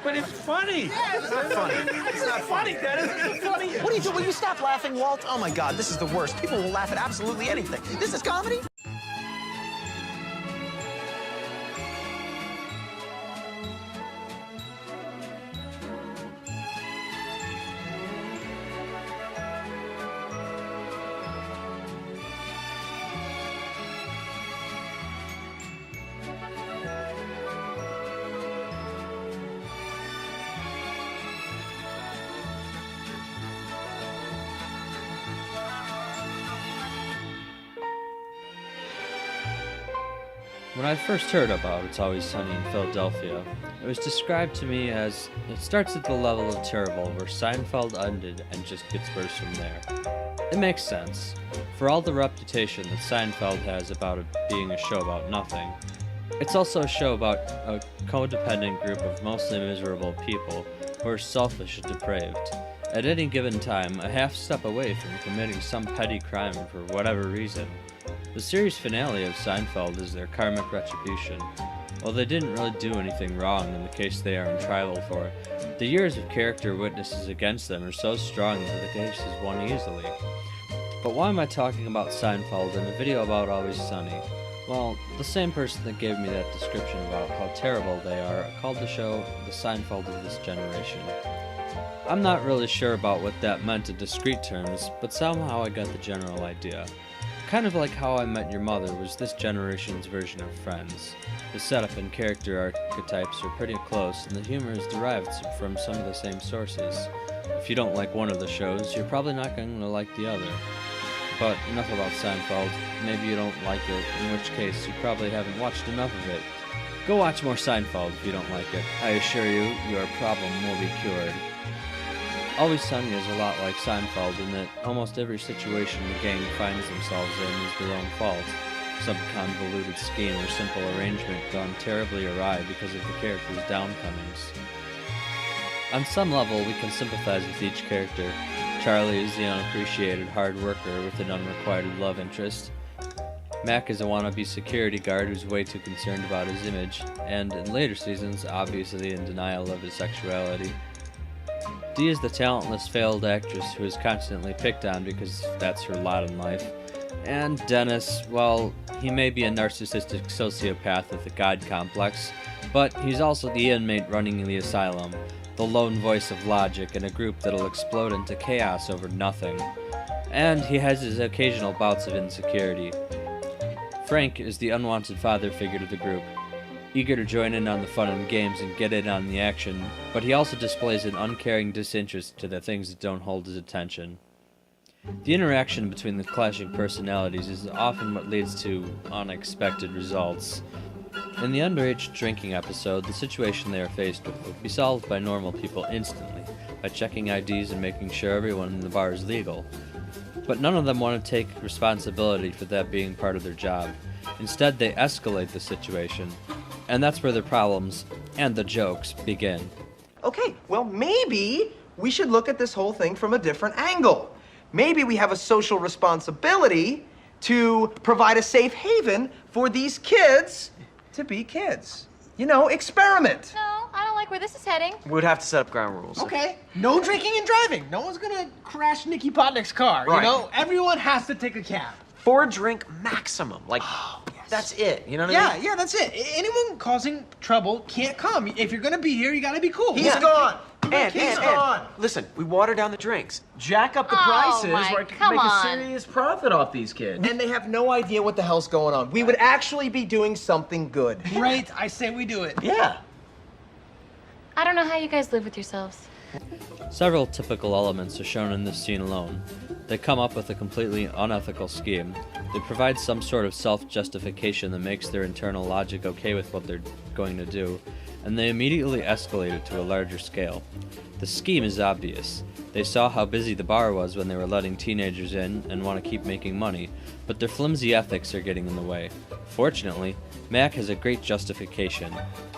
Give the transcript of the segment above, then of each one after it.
But it's funny. Yeah, it's not funny. It's not funny, Dennis. It's funny. What do you do? Will you stop laughing, Walt? Oh my God, this is the worst. People will laugh at absolutely anything. This is comedy? When I first heard about It's Always Sunny in Philadelphia, it was described to me as, it starts at the level of terrible where Seinfeld ended and just gets worse from there. It makes sense. For all the reputation that Seinfeld has about it being a show about nothing, it's also a show about a codependent group of mostly miserable people who are selfish and depraved. At any given time, a half step away from committing some petty crime for whatever reason. The series finale of Seinfeld is their karmic retribution. While they didn't really do anything wrong in the case they are on trial for, the years of character witnesses against them are so strong that the case is won easily. But why am I talking about Seinfeld in a video about Always Sunny? Well, the same person that gave me that description about how terrible they are called the show the Seinfeld of this generation. I'm not really sure about what that meant in discrete terms, but somehow I got the general idea. Kind of like How I Met Your Mother was this generation's version of Friends. The setup and character archetypes are pretty close, and the humor is derived from some of the same sources. If you don't like one of the shows, you're probably not going to like the other. But enough about Seinfeld. Maybe you don't like it, in which case you probably haven't watched enough of it. Go watch more Seinfeld if you don't like it. I assure you, your problem will be cured. Always Sunny is a lot like Seinfeld in that almost every situation the gang finds themselves in is their own fault. Some convoluted scheme or simple arrangement gone terribly awry because of the character's downcomings. On some level, we can sympathize with each character. Charlie is the unappreciated hard worker with an unrequited love interest. Mac is a wannabe security guard who's way too concerned about his image, and in later seasons, obviously in denial of his sexuality. Dee is the talentless failed actress who is constantly picked on because that's her lot in life. And Dennis, well, he may be a narcissistic sociopath with a god complex, but he's also the inmate running the asylum, the lone voice of logic in a group that'll explode into chaos over nothing. And he has his occasional bouts of insecurity. Frank is the unwanted father figure to the group, eager to join in on the fun and games and get in on the action, but he also displays an uncaring disinterest to the things that don't hold his attention. The interaction between the clashing personalities is often what leads to unexpected results. In the underage drinking episode, the situation they are faced with would be solved by normal people instantly, by checking IDs and making sure everyone in the bar is legal. But none of them want to take responsibility for that being part of their job. Instead, they escalate the situation. And that's where the problems and the jokes begin. Okay, well, maybe we should look at this whole thing from a different angle. Maybe we have a social responsibility to provide a safe haven for these kids to be kids. You know, experiment. No, I don't like where this is heading. We'd have to set up ground rules. Okay, no drinking and driving. No one's gonna crash Nicky Potnick's car, Right. you know? Everyone has to take a cab. 4 drink maximum. Like, that's it. You know what I mean? Yeah, that's it. Anyone causing trouble can't come. If you're gonna be here, you gotta be cool. He's gone. And gone. listen, we water down the drinks. Jack up the Oh, prices my, where I can come make on. a serious profit off these kids. And they have no idea what the hell's going on. We would actually be doing something good. Great, I say we do it. Yeah. I don't know how you guys live with yourselves. Several typical elements are shown in this scene alone. They come up with a completely unethical scheme. They provide some sort of self-justification that makes their internal logic okay with what they're going to do, and they immediately escalate it to a larger scale. The scheme is obvious. They saw how busy the bar was when they were letting teenagers in and want to keep making money, but their flimsy ethics are getting in the way. Fortunately, Mac has a great justification.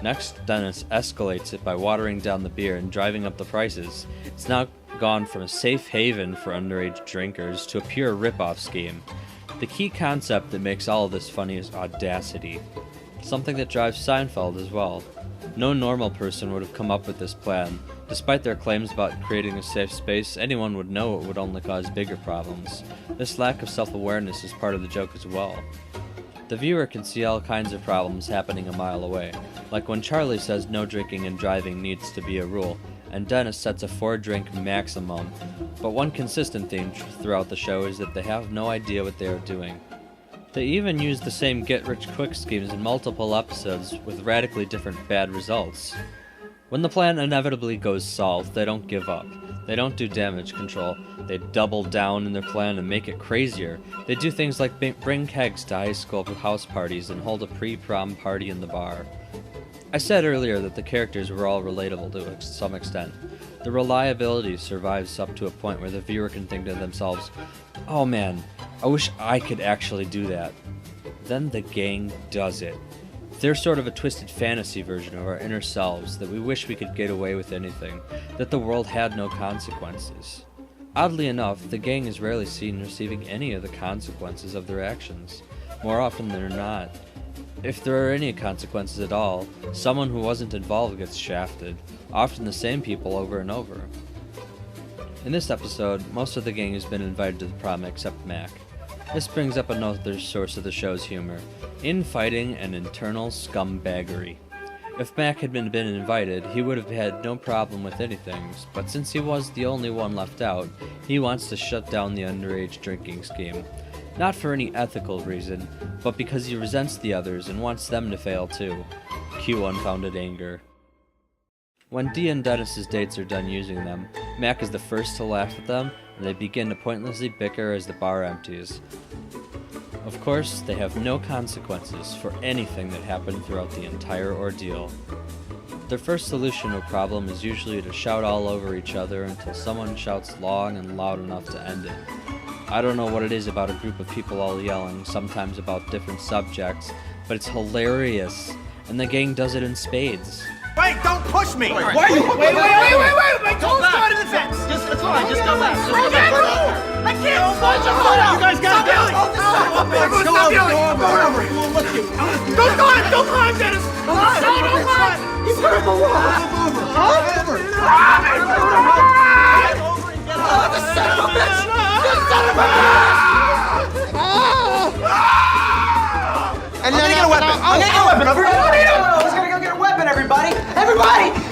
Next, Dennis escalates it by watering down the beer and driving up the prices. It's now gone from a safe haven for underage drinkers to a pure rip-off scheme. The key concept that makes all of this funny is audacity, something that drives Seinfeld as well. No normal person would have come up with this plan. Despite their claims about creating a safe space, anyone would know it would only cause bigger problems. This lack of self-awareness is part of the joke as well. The viewer can see all kinds of problems happening a mile away, like when Charlie says no drinking and driving needs to be a rule, and Dennis sets a 4-drink maximum, but one consistent theme throughout the show is that they have no idea what they are doing. They even use the same get-rich-quick schemes in multiple episodes with radically different bad results. When the plan inevitably goes south, they don't give up. They don't do damage control. They double down in their plan and make it crazier. They do things like bring kegs to high school house parties and hold a pre-prom party in the bar. I said earlier that the characters were all relatable to some extent. The reliability survives up to a point where the viewer can think to themselves, "Oh man, I wish I could actually do that." Then the gang does it. They're sort of a twisted fantasy version of our inner selves, that we wish we could get away with anything, that the world had no consequences. Oddly enough, the gang is rarely seen receiving any of the consequences of their actions. More often than not, if there are any consequences at all, someone who wasn't involved gets shafted, often the same people over and over. In this episode, most of the gang has been invited to the prom except Mac. This brings up another source of the show's humor: infighting and internal scumbaggery. If Mac had been invited, he would have had no problem with anything, but since he was the only one left out, he wants to shut down the underage drinking scheme. Not for any ethical reason, but because he resents the others and wants them to fail too. Cue unfounded anger. When Dee and Dennis's dates are done using them, Mac is the first to laugh at them, and they begin to pointlessly bicker as the bar empties. Of course, they have no consequences for anything that happened throughout the entire ordeal. Their first solution to a problem is usually to shout all over each other until someone shouts long and loud enough to end it. I don't know what it is about a group of people all yelling, sometimes about different subjects, but it's hilarious, and the gang does it in spades. Wait, don't push me! Why are you? Wait! My toes caught in the fence! It's fine, just go back. Just go back. I can't punch your foot out! You guys gotta do it! Stop yelling! Don't climb, Dennis! Don't climb! He's gonna go off! And then get a weapon. I'm gonna get a weapon. Let's go get a weapon, everybody.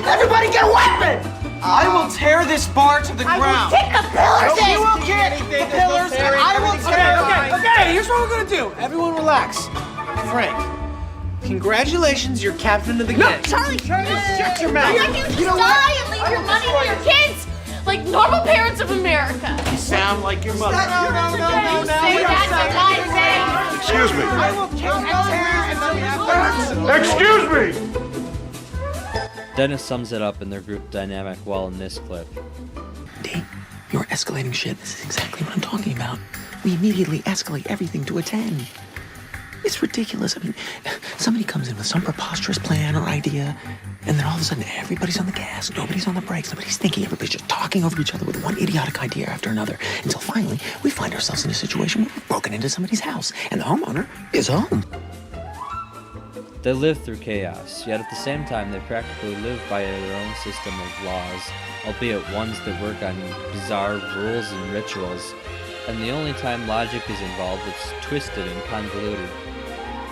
Everybody get a weapon. I will tear this bar to the ground. Kick the pillars in! You will kick the pillars, and I will tear. Okay, here's what we're gonna do. Everyone relax. Frank, congratulations, you're captain of the gang. Charlie, Shut your mouth. you know die and leave your money to your kids like normal parents of America. You sound like your mother. You say that to my face. Excuse me. I will kick and tear, and then we have Excuse me! Dennis sums it up in their group dynamic well in this clip. Dave, you're escalating shit. This is exactly what I'm talking about. We immediately escalate everything to a 10. It's ridiculous. I mean, somebody comes in with some preposterous plan or idea, and then all of a sudden everybody's on the gas, nobody's on the brakes, nobody's thinking, everybody's just talking over each other with one idiotic idea after another, until finally we find ourselves in a situation where we've broken into somebody's house, and the homeowner is home. They live through chaos, yet at the same time they practically live by their own system of laws, albeit ones that work on bizarre rules and rituals, and the only time logic is involved it's twisted and convoluted.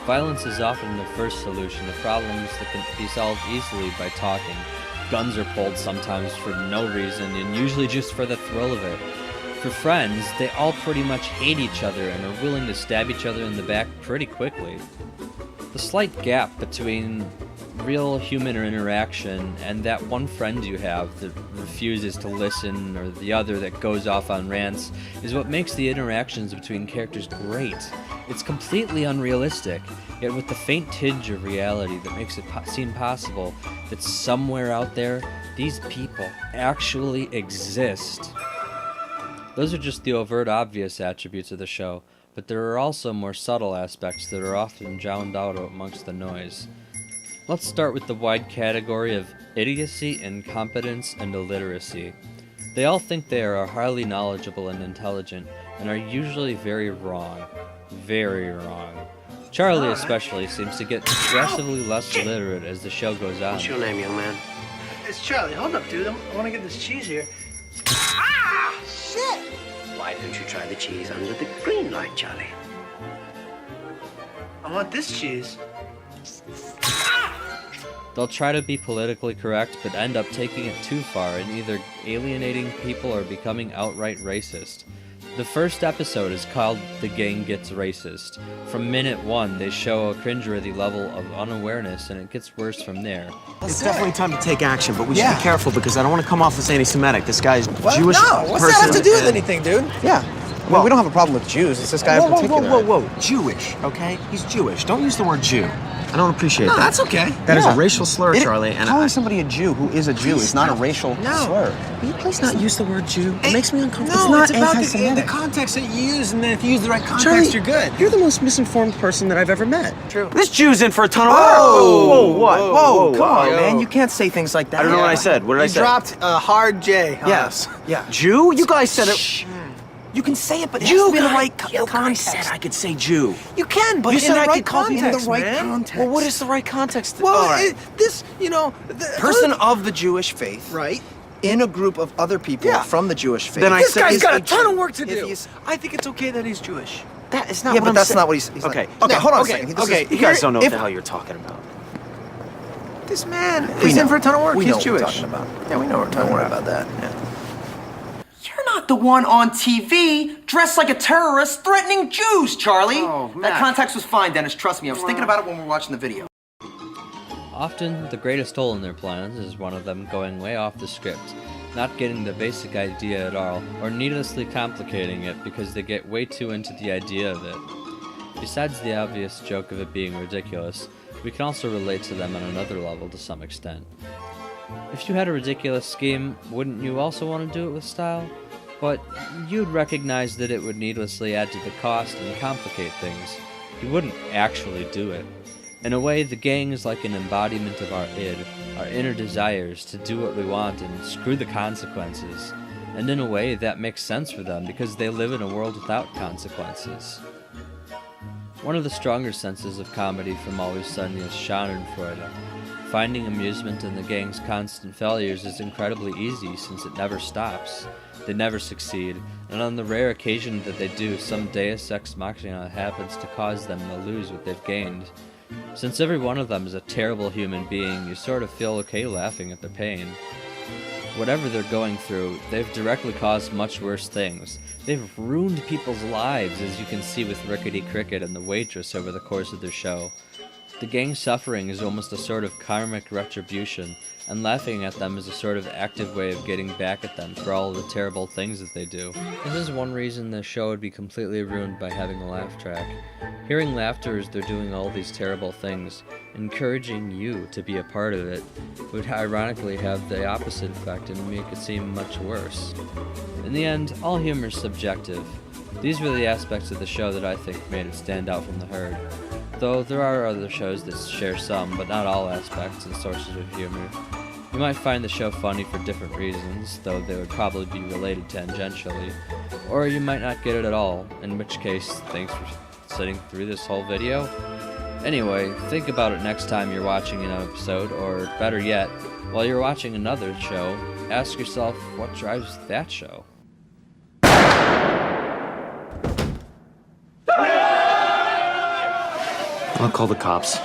Violence is often the first solution to problems that can be solved easily by talking. Guns are pulled sometimes for no reason, and usually just for the thrill of it. For friends, they all pretty much hate each other and are willing to stab each other in the back pretty quickly. The slight gap between real human interaction and that one friend you have that refuses to listen or the other that goes off on rants is what makes the interactions between characters great. It's completely unrealistic, yet with the faint tinge of reality that makes it seem possible that somewhere out there, these people actually exist. Those are just the overt obvious attributes of the show, but there are also more subtle aspects that are often drowned out amongst the noise. Let's start with the wide category of idiocy, incompetence, and illiteracy. They all think they are highly knowledgeable and intelligent, and are usually very wrong. Very wrong. Charlie especially seems to get progressively less literate as the show goes on. What's your name, young man? It's Charlie. Hold up, dude. I want to get this cheese here. Why don't you try the cheese under the green light, Charlie? I want this cheese. They'll try to be politically correct, but end up taking it too far and either alienating people or becoming outright racist. The first episode is called The Gang Gets Racist. From minute one, they show a cringeworthy level of unawareness, and it gets worse from there. It's definitely time to take action, but we should be careful because I don't want to come off as anti-Semitic. This guy's Jewish. No, what's that have to do with anything, dude? Yeah. Well, we don't have a problem with Jews. It's this guy in particular. Whoa. Jewish, okay? He's Jewish. Don't use the word Jew. I don't appreciate that. That's okay. That is a racial slur, Charlie. And calling somebody a Jew who is a Jew is not a racial slur. Will you please not use the word Jew? It makes me uncomfortable. No, It's it's not about anti-Semitic. the context that you use, and then if you use the right context, Charlie, you're good. You're the most misinformed person that I've ever met. True. This Jew's in for a ton of work. Whoa, what? Whoa, come on, yo. man. You can't say things like that. I don't know what I said. What did I You say? dropped a hard J on Yes. us. Yeah. Jew? You guys said it. You can say it, but it has to be in the right context. I said I could say Jew. You can, but You in said the I right could call you in the context, right man. context. Well, what is the right context? Well, All right. Person of the Jewish faith. Right. In a group of other people Yeah. from the Jewish faith. Then I This said guy's he's got a a ton Jew. of work to If do. he's- I think it's okay that he's Jewish. That is not Yeah, what but I'm that's saying. not what he's Okay. like. Okay, hold on okay, a second. This okay. is- You guys don't know what if- the hell you're talking about. This man We is know. in for a ton of work. We He's know what we're Jewish. talking about. Yeah, we know what we're talking about that. Yeah. You're not the one on TV dressed like a terrorist threatening Jews, Charlie. Oh, that Mac. context was fine, Dennis. Trust me. I was thinking about it when we were watching the video. Often, the greatest hole in their plans is one of them going way off the script, not getting the basic idea at all, or needlessly complicating it because they get way too into the idea of it. Besides the obvious joke of it being ridiculous, we can also relate to them on another level to some extent. If you had a ridiculous scheme, wouldn't you also want to do it with style? But you'd recognize that it would needlessly add to the cost and complicate things. You wouldn't actually do it. In a way, the gang is like an embodiment of our id, our inner desires to do what we want and screw the consequences. And in a way, that makes sense for them because they live in a world without consequences. One of the stronger senses of comedy from Always Sunny is Schadenfreude. Finding amusement in the gang's constant failures is incredibly easy since it never stops. They never succeed, and on the rare occasion that they do, some deus ex machina happens to cause them to lose what they've gained. Since every one of them is a terrible human being, you sort of feel okay laughing at their pain. Whatever they're going through, they've directly caused much worse things. They've ruined people's lives, as you can see with Rickety Cricket and the waitress over the course of their show. The gang's suffering is almost a sort of karmic retribution, and laughing at them is a sort of active way of getting back at them for all of the terrible things that they do. This is one reason the show would be completely ruined by having a laugh track. Hearing laughter as they're doing all these terrible things, encouraging you to be a part of it, would ironically have the opposite effect and make it seem much worse. In the end, all humor is subjective. These were the aspects of the show that I think made it stand out from the herd. Though there are other shows that share some, but not all aspects and sources of humor. You might find the show funny for different reasons, though they would probably be related tangentially. Or you might not get it at all, in which case, thanks for sitting through this whole video. Anyway, think about it next time you're watching an episode, or better yet, while you're watching another show, ask yourself what drives that show. I'll call the cops.